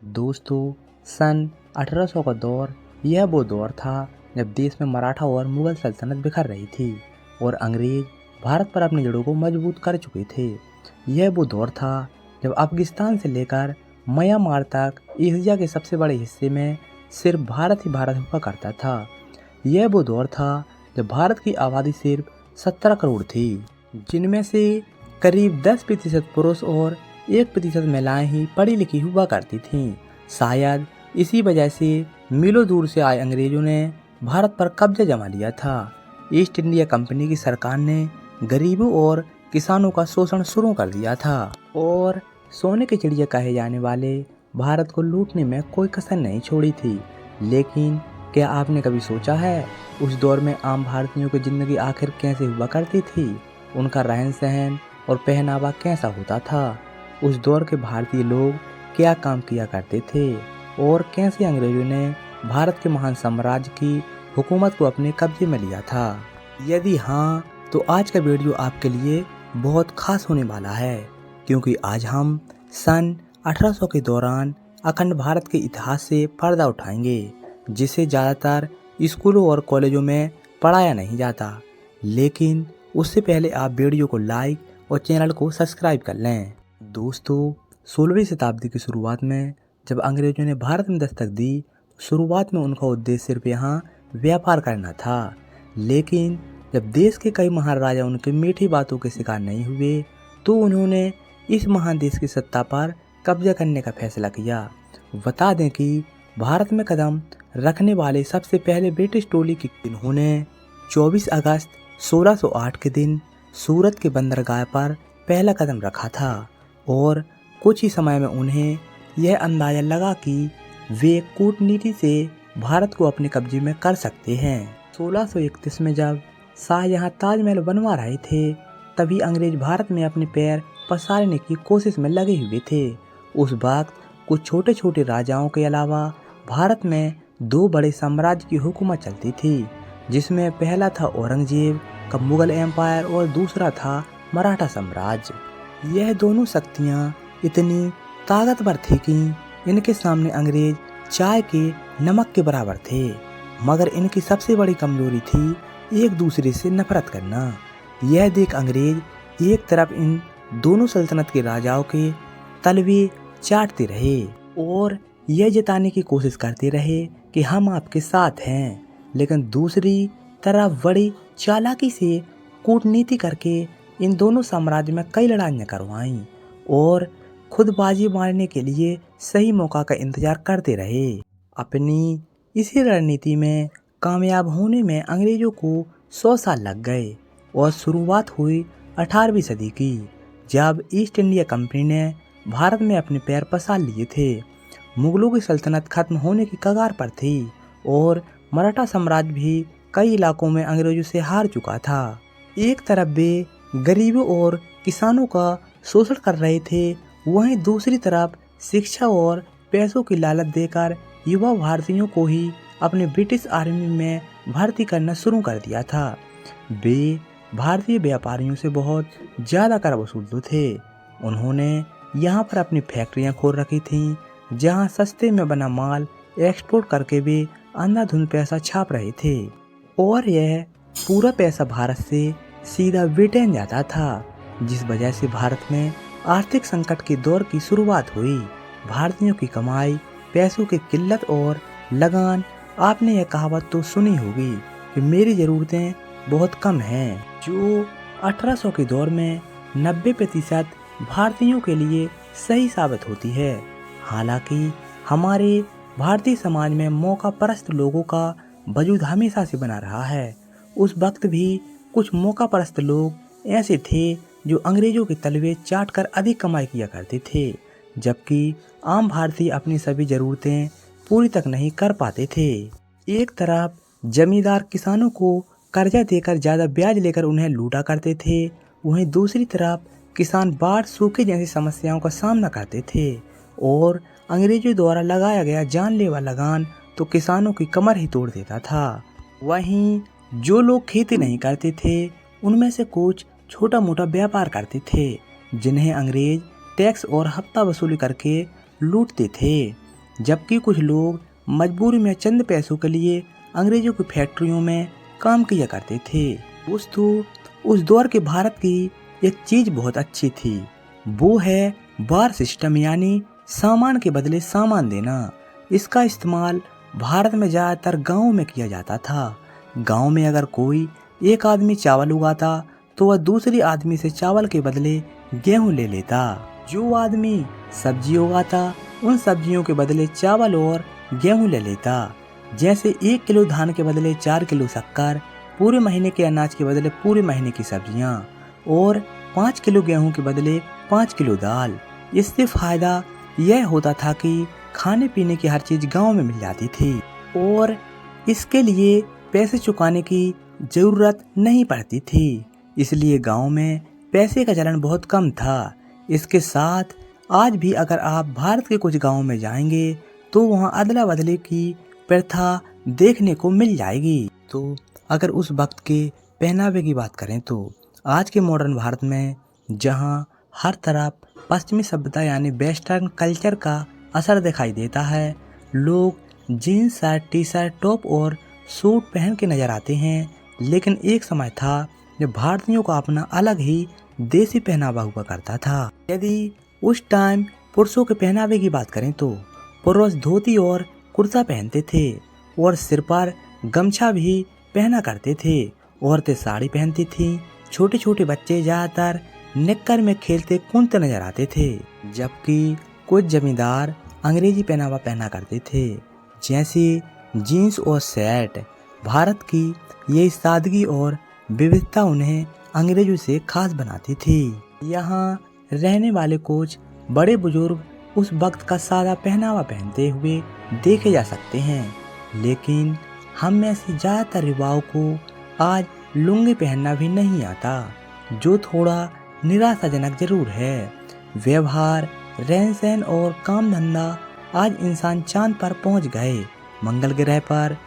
दोस्तों, सन 1800 का दौर यह वो दौर था जब देश में मराठा और मुगल सल्तनत बिखर रही थी और अंग्रेज भारत पर अपनी जड़ों को मजबूत कर चुके थे। यह वो दौर था जब अफगानिस्तान से लेकर म्यांमार तक एशिया के सबसे बड़े हिस्से में सिर्फ भारत ही भारत हुआ करता था। यह वो दौर था जब भारत की आबादी सिर्फ 17 करोड़ थी, जिनमें से करीब 10% पुरुष और 1% महिलाएं ही पढ़ी लिखी हुआ करती थीं। शायद इसी वजह से मीलों दूर से आए अंग्रेजों ने भारत पर कब्जा जमा लिया था। ईस्ट इंडिया कंपनी की सरकार ने गरीबों और किसानों का शोषण शुरू कर दिया था और सोने की चिड़िया कहे जाने वाले भारत को लूटने में कोई कसर नहीं छोड़ी थी। लेकिन क्या आपने कभी सोचा है उस दौर में आम भारतीयों की जिंदगी आखिर कैसे हुआ करती थी? उनका रहन सहन और पहनावा कैसा होता था? उस दौर के भारतीय लोग क्या काम किया करते थे और कैसे अंग्रेजों ने भारत के महान साम्राज्य की हुकूमत को अपने कब्जे में लिया था? यदि हाँ, तो आज का वीडियो आपके लिए बहुत खास होने वाला है, क्योंकि आज हम सन 1800 के दौरान अखंड भारत के इतिहास से पर्दा उठाएंगे, जिसे ज़्यादातर स्कूलों और कॉलेजों में पढ़ाया नहीं जाता। लेकिन उससे पहले आप वीडियो को लाइक और चैनल को सब्सक्राइब कर लें। दोस्तों, 16वीं शताब्दी की शुरुआत में जब अंग्रेजों ने भारत में दस्तक दी, शुरुआत में उनका उद्देश्य सिर्फ यहाँ व्यापार करना था। लेकिन जब देश के कई महान राजा उनकी मीठी बातों के शिकार नहीं हुए, तो उन्होंने इस महान देश की सत्ता पर कब्जा करने का फैसला किया। बता दें कि भारत में कदम रखने वाले सबसे पहले ब्रिटिश टोली की इन्होंने 24 अगस्त 1608 के दिन सूरत के बंदरगाह पर पहला कदम रखा था और कुछ ही समय में उन्हें यह अंदाजा लगा कि वे कूटनीति से भारत को अपने कब्जे में कर सकते हैं। 1631 में जब शाहजहां ताजमहल बनवा रहे थे, तभी अंग्रेज भारत में अपने पैर पसारने की कोशिश में लगे हुए थे। उस वक्त कुछ छोटे छोटे राजाओं के अलावा भारत में 2 बड़े साम्राज्य की हुकूमत चलती थी, जिसमें पहला था औरंगजेब का मुगल एम्पायर और दूसरा था मराठा साम्राज्य। यह दोनों शक्तियाँ इतनी ताकतवर थी कि इनके सामने अंग्रेज चाय के नमक के बराबर थे, मगर इनकी सबसे बड़ी कमजोरी थी एक दूसरे से नफरत करना। यह देख अंग्रेज एक तरफ इन दोनों सल्तनत के राजाओं के तलवे चाटते रहे और यह जताने की कोशिश करते रहे कि हम आपके साथ हैं, लेकिन दूसरी तरफ बड़ी चालाकी से कूटनीति करके इन दोनों साम्राज्य में कई लड़ाइयाँ करवाईं और खुद बाजी मारने के लिए सही मौका का इंतजार करते रहे। अपनी इसी रणनीति में कामयाब होने में अंग्रेजों को 100 साल लग गए और शुरुआत हुई 18वीं सदी की, जब ईस्ट इंडिया कंपनी ने भारत में अपने पैर पसार लिए थे। मुगलों की सल्तनत खत्म होने की कगार पर थी और मराठा साम्राज्य भी कई इलाकों में अंग्रेजों से हार चुका था। एक तरफ वे गरीबों और किसानों का शोषण कर रहे थे, वहीं दूसरी तरफ शिक्षा और पैसों की लालच देकर युवा भारतीयों को ही अपने ब्रिटिश आर्मी में भर्ती करना शुरू कर दिया था। वे भारतीय व्यापारियों से बहुत ज़्यादा कर वसूलते थे। उन्होंने यहाँ पर अपनी फैक्ट्रियाँ खोल रखी थीं, जहाँ सस्ते में बना माल एक्सपोर्ट करके वे अंधाधुंध पैसा छाप रहे थे और यह पूरा पैसा भारत से सीधा ब्रिटेन जाता था, जिस वजह से भारत में आर्थिक संकट के दौर की शुरुआत हुई। भारतीयों की कमाई, पैसों की किल्लत और लगान। आपने यह कहावत तो सुनी होगी कि मेरी ज़रूरतें बहुत कम हैं, जो 1800 के दौर में 90% भारतीयों के लिए सही साबित होती है। हालांकि हमारे भारतीय समाज में मौका परस्त लोगों का वजूद हमेशा से बना रहा है। उस वक्त भी कुछ मौका परस्त लोग ऐसे थे जो अंग्रेजों के तलवे चाटकर अधिक कमाई किया करते थे, जबकि आम भारतीय अपनी सभी ज़रूरतें पूरी तक नहीं कर पाते थे। एक तरफ जमींदार किसानों को कर्जा देकर ज़्यादा ब्याज लेकर उन्हें लूटा करते थे, वहीं दूसरी तरफ किसान बाढ़, सूखे जैसी समस्याओं का सामना करते थे और अंग्रेजों द्वारा लगाया गया जानलेवा लगान तो किसानों की कमर ही तोड़ देता था। वहीं जो लोग खेती नहीं करते थे, उनमें से कुछ छोटा मोटा व्यापार करते थे, जिन्हें अंग्रेज टैक्स और हफ्ता वसूली करके लूटते थे। जबकि कुछ लोग मजबूरी में चंद पैसों के लिए अंग्रेजों की फैक्ट्रियों में काम किया करते थे। दोस्तों, उस दौर के भारत की एक चीज बहुत अच्छी थी, वो है बार सिस्टम, यानी सामान के बदले सामान देना। इसका इस्तेमाल भारत में ज़्यादातर गाँव में किया जाता था। गाँव में अगर कोई एक आदमी चावल उगाता तो वह दूसरी आदमी से चावल के बदले गेहूं ले लेता। जो आदमी सब्जी उगाता उन सब्जियों के बदले चावल और गेहूं ले लेता। जैसे 1 किलो धान के बदले 4 किलो शक्कर, पूरे महीने के अनाज के बदले पूरे महीने की सब्जियां, और 5 किलो गेहूं के बदले 5 किलो दाल। इससे फायदा यह होता था कि खाने पीने की हर चीज गांव में मिल जाती थी और इसके लिए पैसे चुकाने की जरूरत नहीं पड़ती थी। इसलिए गांव में पैसे का चलन बहुत कम था। इसके साथ आज भी अगर आप भारत के कुछ गांवों में जाएंगे तो वहां अदला बदली की प्रथा देखने को मिल जाएगी। तो अगर उस वक्त के पहनावे की बात करें तो आज के मॉडर्न भारत में जहां हर तरफ पश्चिमी सभ्यता यानी वेस्टर्न कल्चर का असर दिखाई देता है, लोग jeans shirt T shirt top और सूट पहन के नजर आते हैं, लेकिन एक समय था जब भारतीयों का अपना अलग ही देसी पहनावा हुआ करता था। यदि उस टाइम पुरुषों के पहनावे की बात करें तो पुरुष धोती और कुर्ता पहनते थे और सिर पर गमछा भी पहना करते थे। औरतें साड़ी पहनती थीं। छोटे छोटे बच्चे ज्यादातर निक्कर में खेलते कूदते नजर आते थे, जबकि कुछ जमींदार अंग्रेजी पहनावा पहना करते थे, जैसे जीन्स और शर्ट। भारत की ये सादगी और विविधता उन्हें अंग्रेजों से खास बनाती थी। यहाँ रहने वाले कुछ बड़े बुजुर्ग उस वक्त का सादा पहनावा पहनते हुए देखे जा सकते हैं, लेकिन हम में से ज्यादातर युवाओं को आज लुंगी पहनना भी नहीं आता, जो थोड़ा निराशाजनक जरूर है। व्यवहार, रहन सहन और काम धंधा, आज इंसान चांद पर पहुंच गए, मंगल ग्रह पर,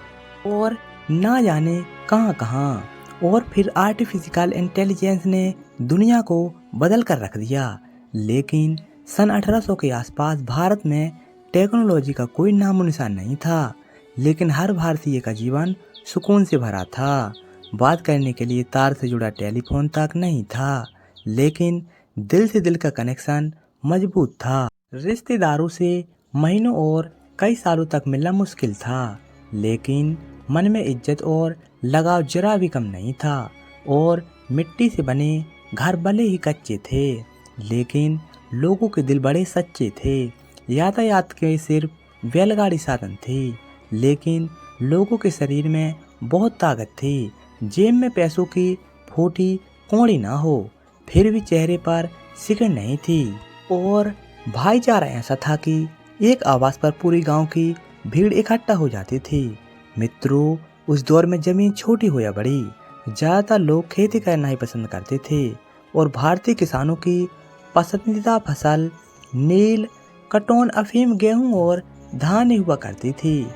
और ना जाने कहां कहां, और फिर आर्टिफिशियल इंटेलिजेंस ने दुनिया को बदल कर रख दिया। लेकिन सन 1800 के आसपास भारत में टेक्नोलॉजी का कोई नामो निशान नहीं था, लेकिन हर भारतीय का जीवन सुकून से भरा था। बात करने के लिए तार से जुड़ा टेलीफोन तक नहीं था, लेकिन दिल से दिल का कनेक्शन मजबूत था। रिश्तेदारों से महीनों और कई सालों तक मिलना मुश्किल था, लेकिन मन में इज्जत और लगाव जरा भी कम नहीं था। और मिट्टी से बने घर भले ही कच्चे थे, लेकिन लोगों के दिल बड़े सच्चे थे। यातायात के सिर्फ बैलगाड़ी साधन थे, लेकिन लोगों के शरीर में बहुत ताकत थी। जेब में पैसों की फूटी कौड़ी ना हो, फिर भी चेहरे पर सिकड़ नहीं थी। और भाईचारा ऐसा था कि एक आवाज पर पूरी गांव की भीड़ इकट्ठा हो जाती थी। मित्रों, उस दौर में जमीन छोटी हो या बड़ी, ज्यादातर लोग खेती करना ही पसंद करते थे, और भारतीय किसानों की पसंदीदा फसल नील, कटोन, अफीम, गेहूं और धान ही हुआ करती थी,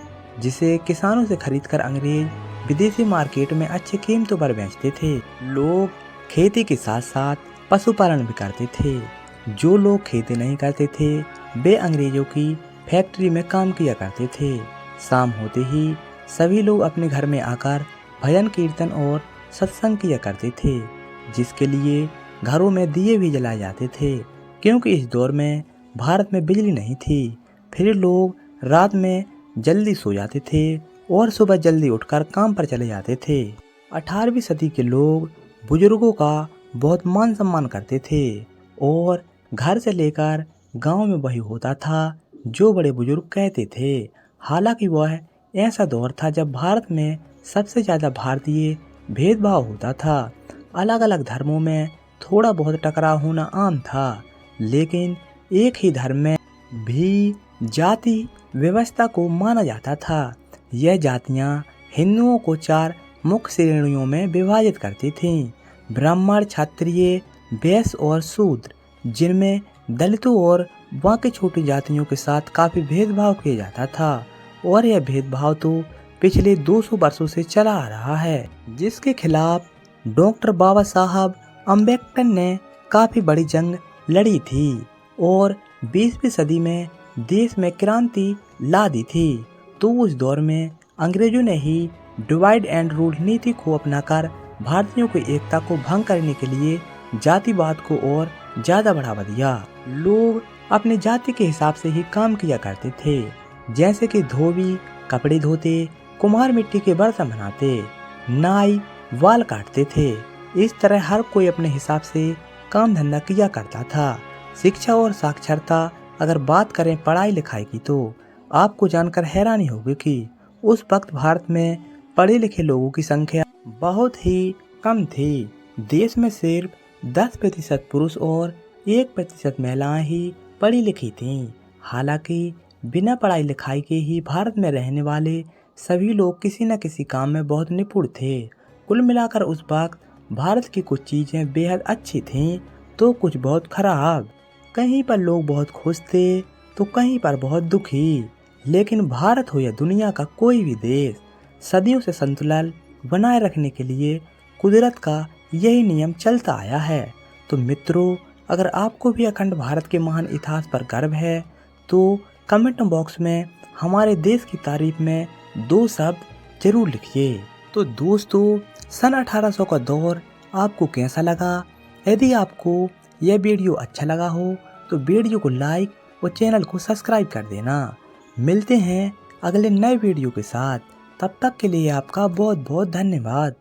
जिसे किसानों से खरीदकर अंग्रेज विदेशी मार्केट में अच्छी कीमतों पर बेचते थे। लोग खेती के साथ साथ पशुपालन भी करते थे। जो लोग खेती नहीं करते थे वे अंग्रेजों की फैक्ट्री में काम किया करते थे। शाम होते ही सभी लोग अपने घर में आकर भजन कीर्तन और सत्संग किया करते थे, जिसके लिए घरों में दिए भी जलाए जाते थे, क्योंकि इस दौर में भारत में बिजली नहीं थी। फिर लोग रात में जल्दी सो जाते थे और सुबह जल्दी उठकर काम पर चले जाते थे। 18वीं सदी के लोग बुजुर्गों का बहुत मान सम्मान करते थे, और घर से लेकर गांव में वही होता था जो बड़े बुजुर्ग कहते थे। हालांकि वह ऐसा दौर था जब भारत में सबसे ज़्यादा भारतीय भेदभाव होता था। अलग अलग धर्मों में थोड़ा बहुत टकराव होना आम था, लेकिन एक ही धर्म में भी जाति व्यवस्था को माना जाता था। यह जातियां हिंदुओं को 4 मुख्य श्रेणियों में विभाजित करती थीं: ब्राह्मण, क्षत्रिय, वैश्य और शूद्र, जिनमें दलितों और बाकी छोटी जातियों के साथ काफी भेदभाव किया जाता था। और यह भेदभाव तो पिछले 200 वर्षों से चला आ रहा है, जिसके खिलाफ डॉक्टर बाबा साहब अम्बेडकर ने काफी बड़ी जंग लड़ी थी। और 20वीं सदी में देश में क्रांति ला दी थी। तो उस दौर में अंग्रेजों ने ही डिवाइड एंड रूल नीति को अपनाकर भारतीयों की एकता को भंग करने के लिए जातिवाद को और ज्यादा बढ़ावा दिया। लोग अपनी जाति के हिसाब से ही काम किया करते थे, जैसे कि धोबी कपड़े धोते, कुम्हार मिट्टी के बर्तन बनाते, नाई वाल काटते थे। इस तरह हर कोई अपने हिसाब से काम धंधा किया करता था। शिक्षा और साक्षरता अगर बात करें पढ़ाई लिखाई की, तो आपको जानकर हैरानी होगी कि उस वक्त भारत में पढ़े लिखे लोगों की संख्या बहुत ही कम थी। देश में सिर्फ 10% पुरुष और 1% महिलाएं ही पढ़ी लिखी थीं। हालांकि बिना पढ़ाई लिखाई के ही भारत में रहने वाले सभी लोग किसी न किसी काम में बहुत निपुण थे। कुल मिलाकर उस वक्त भारत की कुछ चीज़ें बेहद अच्छी थीं तो कुछ बहुत खराब। कहीं पर लोग बहुत खुश थे तो कहीं पर बहुत दुखी। लेकिन भारत हो या दुनिया का कोई भी देश, सदियों से संतुलन बनाए रखने के लिए कुदरत का यही नियम चलता आया है। तो मित्रों, अगर आपको भी अखंड भारत के महान इतिहास पर गर्व है तो कमेंट बॉक्स में हमारे देश की तारीफ में 2 शब्द जरूर लिखिए। तो दोस्तों, सन 1800 का दौर आपको कैसा लगा? यदि आपको यह वीडियो अच्छा लगा हो तो वीडियो को लाइक और चैनल को सब्सक्राइब कर देना। मिलते हैं अगले नए वीडियो के साथ। तब तक के लिए आपका बहुत बहुत धन्यवाद।